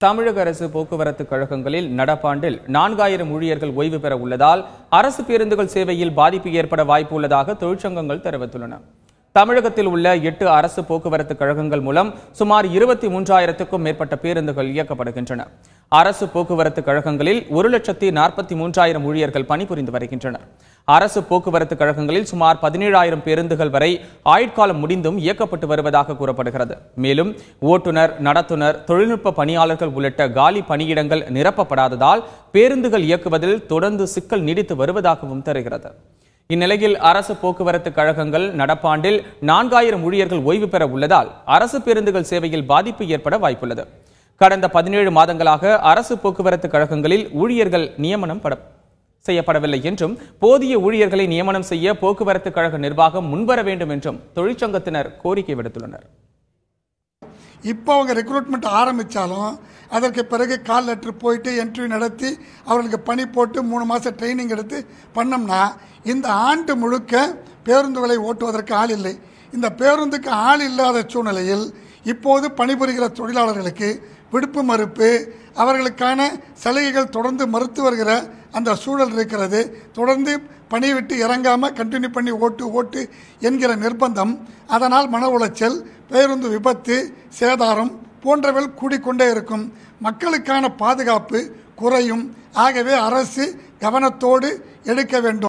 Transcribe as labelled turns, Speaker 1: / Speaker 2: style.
Speaker 1: தமிழக அரசு போக்குவரத்து கழகங்களில் நடப்பாண்டில் 4000 ஊழியர்கள் ஓய்வு பெற உள்ளதால் அரசு பேருந்துகள் சேவையில் பாதிப்பு ஏற்பட வாய்ப்பு உள்ளதாக தொழிற்சங்கங்கள் தெரிவித்துள்ளன. தமிழகத்தில் உள்ள 8 அரசு போக்குவரத்து கழகங்கள் மூலம் சுமார் 23,000க்கும் மேற்பட்ட பேருந்துகள் இயக்கப்படுகின்றன. அரசு போக்குவரத்து கழகங்களில் 1,43,000 ஊழியர்கள் பணிபுரிந்து வருகின்றனர். அரசு போக்குவரத்து கழகங்களில் சுமார் 17,000 பேருந்துகள் வரை ஆயுட்காலம் முடிந்தும் இயக்கப்பட்டு வருவதாக கூறப்படுகிறது. மேலும் ஓட்டுநர், நடத்துனர், தொழில்நுட்ப பணியாளர்கள் உள்ளிட்ட காலி பணியிடங்கள் நிரப்பப்படாததால் பேருந்துகள் இயக்குவதில் தொடர்ந்து சிக்கல் நீடித்து வருவதாகவும் தெரிகிறது. இந்நிலையில் அரசு போக்குவரத்து கழகங்கள் நடப்பாண்டில் 4000 ஊழியர்கள் ஓய்வு பெற உள்ளதால் அரசு பேருந்துகள் சேவையில் பாதிப்பு ஏற்பட வாய்ப்புள்ளது. கடந்த 17 மாதங்களாக அரசு போக்குவரத்து கழகங்களில் ஊழியர்கள் நியமனம் செய்யப்படவில்லை என்றும் போதிய ஊழியர்களை நியமனம் செய்ய போக்குவரத்து கழக நிர்வாகம் முன்வர வேண்டும் என்றும் தொழிற்சங்கத்தினர் கோரிக்கை விடுத்துள்ளனர்.
Speaker 2: இப்போ அவங்க ரெக்ரூட்மெண்ட் ஆரம்பித்தாலும் அதற்கு பிறகு கால் லெட்டர் போயிட்டு இன்டர்வியூ நடத்தி அவர்களுக்கு பணி போட்டு 3 மாதம் ட்ரைனிங் எடுத்து பண்ணோம்னா இந்த ஆண்டு முழுக்க பேருந்துகளை ஓட்டுவதற்கு ஆள் இல்லை. இந்த பேருந்துக்கு ஆள் இல்லாத சூழ்நிலையில் இப்போது பணிபுரிகிற தொழிலாளர்களுக்கு விடுப்பு மறுப்பு, அவர்களுக்கான சலுகைகள் தொடர்ந்து மறுத்து வருகிற அந்த சூழல் இருக்கிறது. தொடர்ந்து பணியை விட்டு இறங்காமல் கண்டினியூ பண்ணி ஓட்டு என்கிற நிர்பந்தம், அதனால் மன உளைச்சல், பேருந்து விபத்து, சேதாரம் போன்றவை கூடிக்கொண்டே இருக்கும். மக்களுக்கான பாதுகாப்பு குறையும். ஆகவே அரசு கவனத்தோடு எடுக்க வேண்டும்.